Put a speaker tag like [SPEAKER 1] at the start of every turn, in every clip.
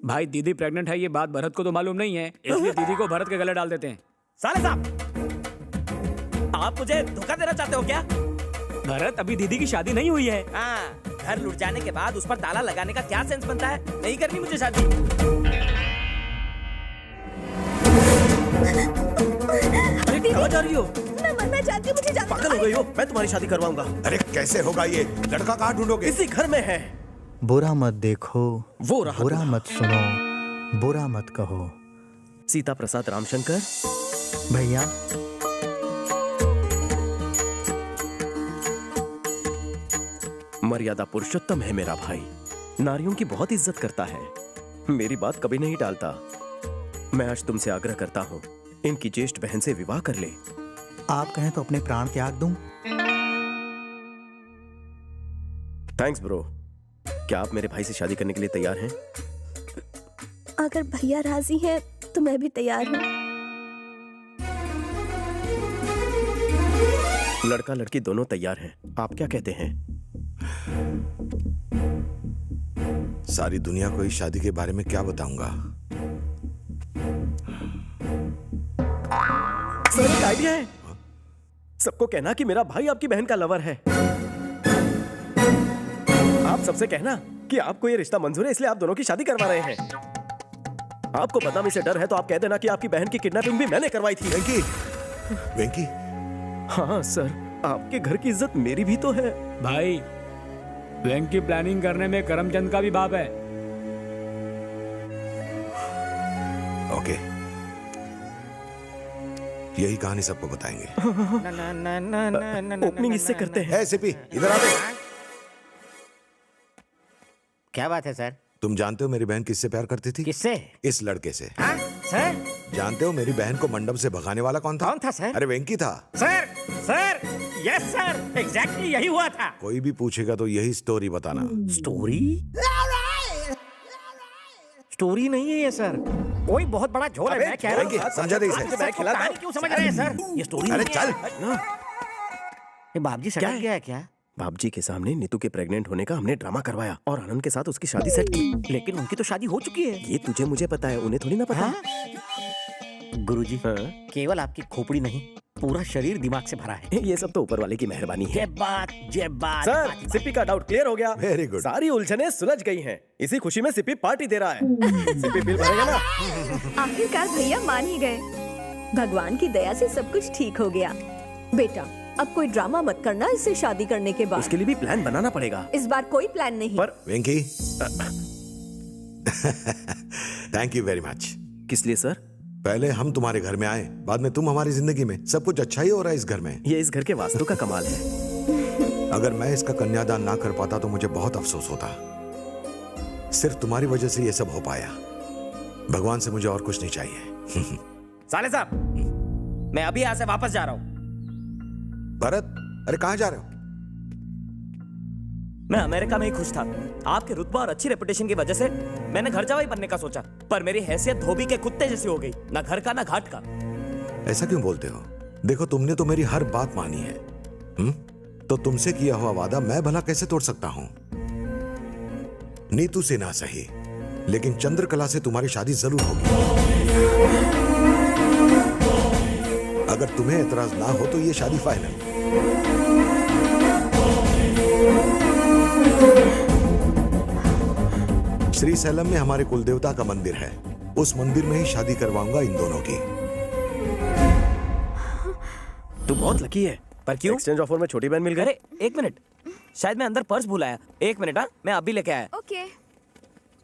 [SPEAKER 1] भाई दीदी प्रेग्नेंट है ये बात भरत को तो मालूम नहीं है, इसलिए दीदी को भरत के गले डाल देते हैं।
[SPEAKER 2] साले साहब, आप मुझे धोखा देना चाहते हो क्या?
[SPEAKER 1] भरत अभी दीदी की शादी नहीं हुई है।
[SPEAKER 2] हाँ, घर लुट जाने के बाद उस पर ताला लगाने का क्या सेंस बनता है? नहीं करनी मुझे शादी। अरे कहाँ जा रही हो?
[SPEAKER 3] मैं मरना चाहती हूँ, मुझे जाना।
[SPEAKER 2] पागल हो गई हो? मैं तुम्हारी शादी करवाऊंगा।
[SPEAKER 4] अरे कैसे होगा ये? लड़का कहाँ ढूंढोगे?
[SPEAKER 2] इसी घर में है।
[SPEAKER 5] बुरा मत देखो,
[SPEAKER 2] वो रहा
[SPEAKER 5] बुरा
[SPEAKER 2] दूल्हा।
[SPEAKER 5] मत सुनो, बुरा मत कहो।
[SPEAKER 2] सीता प्रसाद रामशंकर।
[SPEAKER 5] भैया
[SPEAKER 2] मर्यादा पुरुषोत्तम है मेरा भाई, नारियों की बहुत इज्जत करता है, मेरी बात कभी नहीं टालता। मैं आज तुमसे आग्रह करता हूँ, इनकी ज्येष्ठ बहन से विवाह कर ले।
[SPEAKER 5] आप कहें तो अपने प्राण त्याग दूं।
[SPEAKER 2] Thanks bro. क्या आप मेरे भाई से शादी करने के लिए तैयार हैं?
[SPEAKER 3] अगर भैया राजी हैं तो मैं भी तैयार हूँ।
[SPEAKER 2] लड़का लड़की दोनों तैयार हैं, आप क्या कहते हैं?
[SPEAKER 4] सारी दुनिया को इस शादी के बारे में क्या बताऊंगा?
[SPEAKER 2] सर एक आइडिया है, सबको कहना कि मेरा भाई आपकी बहन का लवर है। आप सबसे कहना कि आपको ये रिश्ता मंजूर है, इसलिए आप दोनों की शादी करवा रहे हैं। आपको बदनामी से डर है तो आप कह देना कि आपकी बहन की किडनैपिंग भी मैंने करवाई थी।
[SPEAKER 4] वेंकी, वेंकी,
[SPEAKER 2] हाँ सर, आपके घर की इज्जत मेरी भी तो है।
[SPEAKER 1] भाई बैंक की प्लानिंग करने में करमचंद का भी बाप है।
[SPEAKER 4] ओके, यही कहानी सबको बताएंगे।
[SPEAKER 2] ओपनिंग इससे करते हैं।
[SPEAKER 4] है सिपी, इधर आ दे।
[SPEAKER 6] क्या बात है सर?
[SPEAKER 4] तुम जानते हो मेरी बहन किससे प्यार करती थी?
[SPEAKER 6] किससे?
[SPEAKER 4] इस लड़के से।
[SPEAKER 6] हाँ सर?
[SPEAKER 4] जानते हो मेरी बहन को मंडप से भगाने वाला कौन था?
[SPEAKER 6] कौन था सर?
[SPEAKER 4] अरे वेंकी था।
[SPEAKER 6] Sir sir, yes sir, exactly यही हुआ था।
[SPEAKER 4] कोई भी पूछेगा तो यही स्टोरी बताना।
[SPEAKER 6] स्टोरी? स्टोरी नहीं है ये सर, कोई बहुत बड़ा झोल है। मैं कह रहा
[SPEAKER 4] वेंकी,
[SPEAKER 6] हूँ
[SPEAKER 4] समझा दे इसे।
[SPEAKER 6] मैं खिलाता हूँ। क्यों समझ रहे हैं सर? ये स्टोरी
[SPEAKER 4] अरे
[SPEAKER 6] नहीं है।
[SPEAKER 4] चल।
[SPEAKER 6] ये बाबजी
[SPEAKER 2] क्या
[SPEAKER 6] सटक
[SPEAKER 2] है?
[SPEAKER 6] गया है क्या?
[SPEAKER 2] बाबजी के सामने नीतू के प्रेग्नेंट होने का हमने ड्रामा करवाया और आनंद के साथ उसकी शादी सेट की।
[SPEAKER 6] लेकिन उनकी तो शादी हो चुकी है।
[SPEAKER 2] ये तुझे मुझे पता है, उन्हें थोड़ी ना पता।
[SPEAKER 6] हाँ? गुरुजी,
[SPEAKER 2] हाँ?
[SPEAKER 6] केवल आपकी खोपड़ी नहीं, पूरा शरीर दिमाग से भरा है।
[SPEAKER 2] ये सब तो ऊपर वाले की मेहरबानी है।
[SPEAKER 6] जय बात, जय बात।
[SPEAKER 2] सर,
[SPEAKER 6] बात ही बात।
[SPEAKER 2] सिप्पी का डाउट क्लियर हो गया।
[SPEAKER 4] Very good.
[SPEAKER 2] सारी उलझनें सुलझ गई हैं। इसी खुशी में सिप्पी पार्टी दे रहा है। सिप्पी बिल भरेगा ना?
[SPEAKER 3] आखिरकार भैया मान ही गए। भगवान की दया से सब कुछ ठीक हो गया। बेटा अब कोई ड्रामा मत करना इससे शादी करने के बाद।
[SPEAKER 2] उसके लिए भी प्लान बनाना पड़ेगा।
[SPEAKER 3] इस बार कोई प्लान नहीं।
[SPEAKER 2] पर
[SPEAKER 4] वेंकी, थैंक यू वेरी मच।
[SPEAKER 2] किस लिए सर?
[SPEAKER 4] पहले हम तुम्हारे घर में आए, बाद में तुम हमारी जिंदगी में। सब कुछ अच्छा ही हो रहा है इस घर में।
[SPEAKER 2] ये इस घर के वास्तु का कमाल है।
[SPEAKER 4] अगर मैं इसका कन्यादान ना कर पाता तो मुझे बहुत अफसोस होता। सिर्फ तुम्हारी वजह से ये सब हो पाया। भगवान से मुझे और कुछ नहीं चाहिए।
[SPEAKER 2] साले साहब, मैं अभी यहाँ से वापस जा रहा हूँ।
[SPEAKER 4] भरत, अरे कहाँ जा रहे हो?
[SPEAKER 2] मैं अमेरिका में ही खुश था। आपके रुतबा और अच्छी रेपुटेशन की वजह से मैंने घर जवाई बनने का सोचा, पर मेरी हैसियत धोबी के कुत्ते जैसी हो गई, ना घर का ना घाट का।
[SPEAKER 4] ऐसा क्यों बोलते हो? देखो तुमने तो मेरी हर बात मानी है। तो तुमसे किया हुआ वादा मैं भला कैसे तोड़ सकता हूं? नीतू से ना सही, लेकिन चंद्रकला से तुम्हारी शादी जरूर होगी। अगर तुम्हें एतराज ना हो तो ये शादी फाइनल। श्री सैलम में हमारे कुलदेवता का मंदिर है, उस मंदिर में ही शादी करवाऊंगा इन दोनों की।
[SPEAKER 2] तू बहुत लकी है। पर क्यों? एक्सचेंज ऑफर में छोटी बहन मिल गई। अरे एक मिनट, शायद मैं अंदर पर्स भूल आया। एक मिनट, हाँ मैं अभी लेके आया।
[SPEAKER 3] ओके।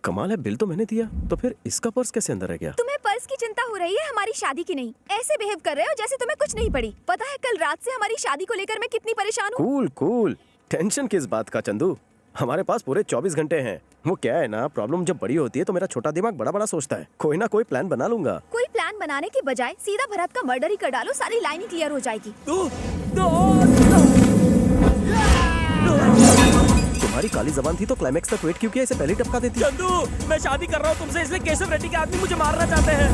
[SPEAKER 2] कमाल है, बिल तो मैंने दिया, तो फिर इसका पर्स कैसे अंदर रह गया?
[SPEAKER 3] तुम्हें पर्स की चिंता हो रही है, हमारी शादी की नहीं। ऐसे बिहेव कर रहे हो जैसे तुम्हें कुछ नहीं पड़ी। पता है कल रात से हमारी शादी को लेकर मैं कितनी परेशान हूँ।
[SPEAKER 2] कूल कूल, टेंशन किस बात का चंदू? हमारे पास पूरे 24 घंटे हैं। वो क्या है ना, प्रॉब्लम जब बड़ी होती है तो मेरा छोटा दिमाग बड़ा बड़ा सोचता है। कोई ना कोई प्लान बना लूंगा।
[SPEAKER 3] कोई प्लान बनाने के बजाय सीधा भरत का मर्डर ही कर डालो, सारी लाइन ही क्लियर हो जाएगी।
[SPEAKER 2] तुम्हारी काली जबान थी तो क्लाइमेक्स तक वेट क्यों किया? इसे पहले ही टपका देती। चंदू, मैं शादी कर रहा हूँ तुमसे, इसलिए केशव रेड्डी के आदमी मुझे मारना चाहते हैं।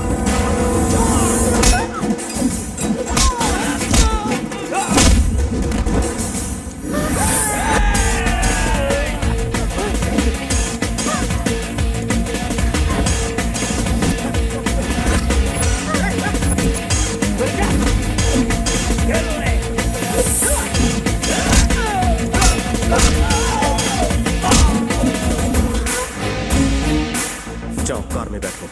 [SPEAKER 2] जाओ कार में बैठो।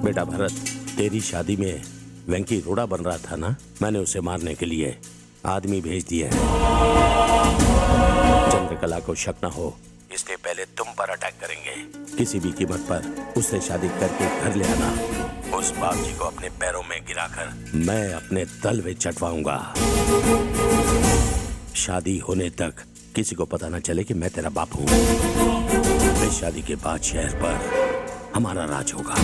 [SPEAKER 7] बेटा भरत, तेरी शादी में वेंकी रोड़ा बन रहा था ना, मैंने उसे मारने के लिए आदमी भेज दिए हैं। चंद्रकला को शक न हो, इसलिए पहले तुम पर अटैक करेंगे। किसी भी कीमत पर उससे शादी करके घर ले आना। उस बाप जी को अपने पैरों में गिराकर मैं अपने तल में चटवाऊंगा। शादी होने तक किसी को पता न चले कि मैं तेरा बाप हूँ। इस शादी के बाद शहर पर हमारा राज होगा।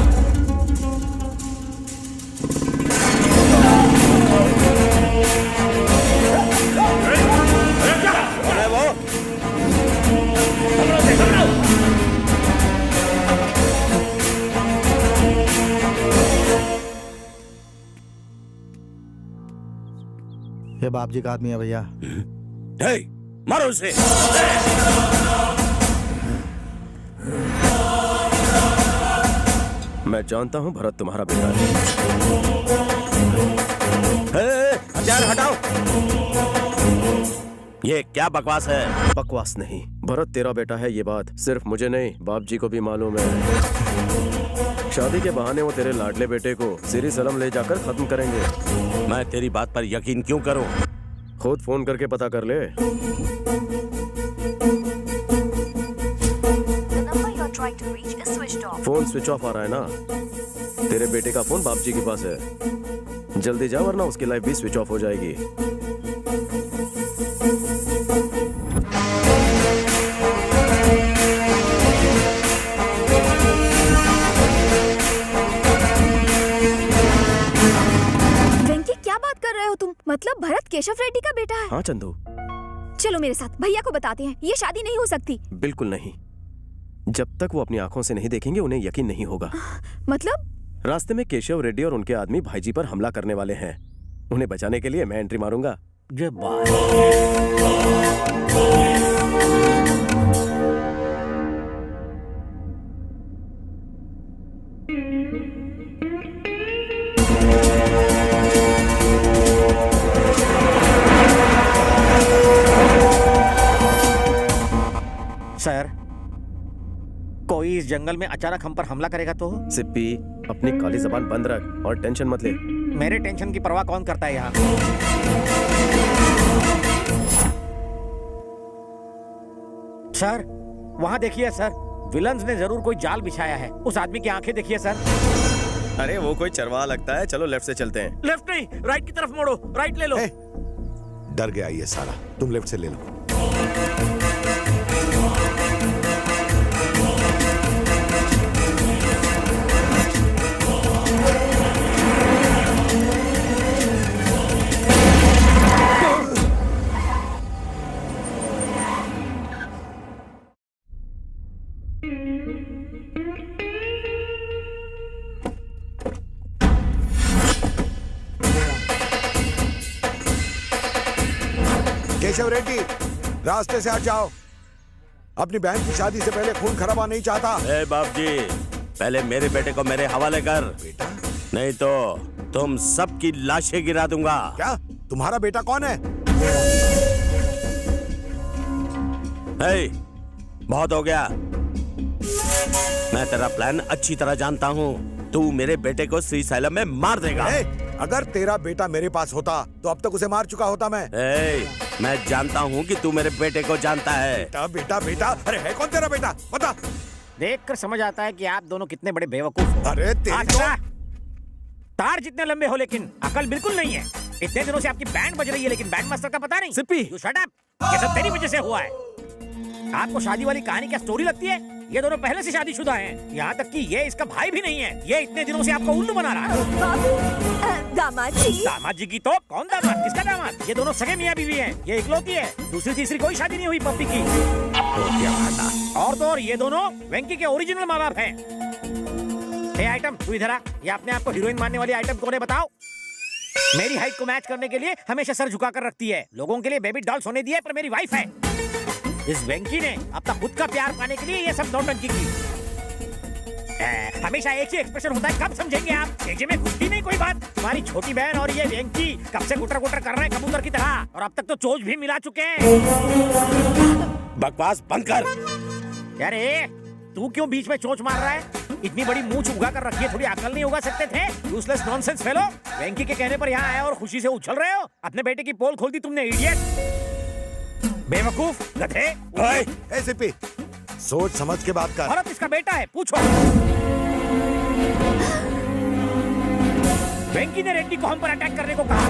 [SPEAKER 5] ये बाप जी का आदमी है भैया।
[SPEAKER 7] हे, मारो उसे।
[SPEAKER 2] मैं जानता हूं भरत तुम्हारा बेटा है।
[SPEAKER 7] हथियार हटाओ। ये क्या बकवास है?
[SPEAKER 2] बकवास नहीं, भरत तेरा बेटा है। ये बात सिर्फ मुझे नहीं, बाप जी को भी मालूम है। शादी के बहाने वो तेरे लाडले बेटे को सिरी सलम ले जाकर खत्म करेंगे।
[SPEAKER 7] मैं तेरी बात पर यकीन क्यों करूं?
[SPEAKER 2] खुद फोन करके पता कर ले। फोन स्विच ऑफ आ रहा है ना। तेरे बेटे का फोन बाप जी के पास है। जल्दी जा वरना उसकी लाइफ भी स्विच ऑफ हो जाएगी।
[SPEAKER 3] वेंकी, क्या बात कर रहे हो तुम? मतलब भरत केशव रेड्डी का बेटा है?
[SPEAKER 2] हाँ चंदू,
[SPEAKER 3] चलो मेरे साथ, भैया को बताते हैं। ये शादी नहीं हो सकती।
[SPEAKER 2] बिल्कुल नहीं। जब तक वो अपनी आंखों से नहीं देखेंगे उन्हें यकीन नहीं होगा।
[SPEAKER 3] मतलब?
[SPEAKER 2] रास्ते में केशव रेड्डी और उनके आदमी भाईजी पर हमला करने वाले हैं। उन्हें बचाने के लिए मैं एंट्री मारूंगा।
[SPEAKER 6] ये बात सर, कोई इस जंगल में अचानक हम पर हमला करेगा तो?
[SPEAKER 2] सिप्पी, अपनी काली जबान बंद रख और टेंशन मत ले।
[SPEAKER 6] मेरे टेंशन की परवाह कौन करता है यहाँ? सर, वहाँ देखिए सर, विलन्स ने जरूर कोई जाल बिछाया है। उस आदमी की आंखें देखिए सर।
[SPEAKER 2] अरे वो कोई चरवाहा लगता है। चलो लेफ्ट से चलते हैं।
[SPEAKER 6] लेफ्ट नहीं, राइट की तरफ मोड़ो। राइट ले लो।
[SPEAKER 4] ए, डर गया ये साला। तुम लेफ्ट से ले लो। केशव रेड्डी, रास्ते से हट जाओ। अपनी बहन की शादी से पहले खून खराबा नहीं चाहता।
[SPEAKER 7] ए बाप जी, पहले मेरे बेटे को मेरे हवाले कर,
[SPEAKER 4] बेटा?
[SPEAKER 7] नहीं तो तुम सबकी लाशें गिरा दूंगा।
[SPEAKER 4] क्या? तुम्हारा बेटा कौन है?
[SPEAKER 7] हे, बहुत हो गया। मैं तेरा प्लान अच्छी तरह जानता हूँ। तू मेरे बेटे को श्रीशैलम में मार देगा।
[SPEAKER 4] अगर तेरा बेटा मेरे पास होता तो अब तक उसे मार चुका होता मैं।
[SPEAKER 7] मैं जानता हूँ कि तू मेरे बेटे को जानता है।
[SPEAKER 4] बेटा बेटा बेटा, अरे है कौन तेरा बेटा? बता।
[SPEAKER 6] देखकर समझ आता है कि आप दोनों कितने बड़े बेवकूफ हो।
[SPEAKER 4] अरे तेरी तो...
[SPEAKER 6] तार जितने लंबे हो लेकिन अकल बिल्कुल नहीं है। इतने दिनों से आपकी बैंड बज रही है लेकिन बैंड मास्टर का पता नहीं।
[SPEAKER 2] Sippy,
[SPEAKER 6] you shut up. ये सब तेरी वजह से हुआ है। आपको शादी वाली कहानी क्या स्टोरी लगती है? ये दोनों पहले से शादीशुदा हैं। यहाँ तक कि ये इसका भाई भी नहीं है। ये इतने दिनों से आपको उल्लू बना रहा है।
[SPEAKER 3] बाबू, दामाद जी।
[SPEAKER 6] दामाद जी की तो कौन दामाद? किसका दामाद? ये दोनों सगे मियाँ बीवी हैं। ये इकलौती है। दूसरी तीसरी कोई शादी नहीं हुई पप्पी की। और तो और ये दोनों वेंकी के ओरिजिनल माँ बाप हैं। हे आइटम, तू इधर आ। ये अपने आप को हीरोइन मानने वाली आइटम कौन है बताओ? मेरी हाइट को मैच करने के लिए हमेशा सर झुका कर रखती है। लोगों के लिए बेबी डॉल सोने दिए, पर मेरी वाइफ है। इस वेंकी ने अपना खुद का प्यार पाने के लिए ये सब नौटंकी की। हमेशा एक ही एक्सप्रेशन होता है, कब समझेंगे आप? जेजे में घुसती नहीं कोई बात। तुम्हारी छोटी बहन और ये वेंकी कब से गुटर गुटर कर रहे हैं कबूतर की तरह, और अब तक तो चोच भी मिला चुके हैं।
[SPEAKER 7] बकवास बंद कर।
[SPEAKER 6] अरे तू क्यों बीच में चोंच मार रहा है? इतनी बड़ी मूंछ उगा कर रखी है, थोड़ी अकल नहीं उगा सकते थे? Useless nonsense fellow. वेंकी के कहने पर यहाँ आए और खुशी से उछल रहे हो। अपने बेटे की पोल खोल दी तुमने, इडियट, बेवकूफ, गधे।
[SPEAKER 4] ए सिप्पी, सोच समझ के बात कर।
[SPEAKER 6] भरत इसका बेटा है, पूछो। वेंकी ने रेड्डी को हम पर अटैक करने को कहा।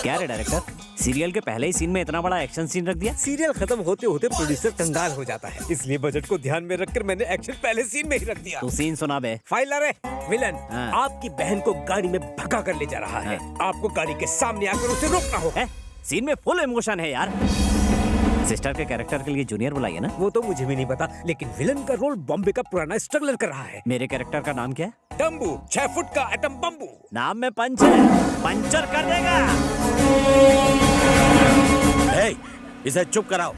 [SPEAKER 8] क्या रे डायरेक्टर, सीरियल के पहले ही सीन में इतना बड़ा एक्शन सीन रख दिया?
[SPEAKER 9] सीरियल खत्म होते होते प्रोड्यूसर कंगाल हो जाता है, इसलिए बजट को ध्यान में रखकर मैंने एक्शन पहले सीन में ही रख दिया।
[SPEAKER 8] तू सीन सुना बे।
[SPEAKER 9] फाइलर है विलन,
[SPEAKER 8] हाँ।
[SPEAKER 9] आपकी बहन को गाड़ी में भगा कर ले जा रहा है। आपको गाड़ी के सामने आकर उसे रोकना होगा।
[SPEAKER 8] सीन में फुल इमोशन है यार। सिस्टर के कैरेक्टर के लिए जूनियर बुलाइए ना।
[SPEAKER 9] वो तो मुझे भी नहीं पता, लेकिन विलन का रोल बॉम्बे का पुराना स्ट्रगलर कर रहा है।
[SPEAKER 8] मेरे कैरेक्टर का नाम क्या है?
[SPEAKER 9] डम्बू, 6 फुट का एटम बम्बू।
[SPEAKER 8] नाम में पंच है, पंचर कर देगा।
[SPEAKER 7] इसे चुप कराओ।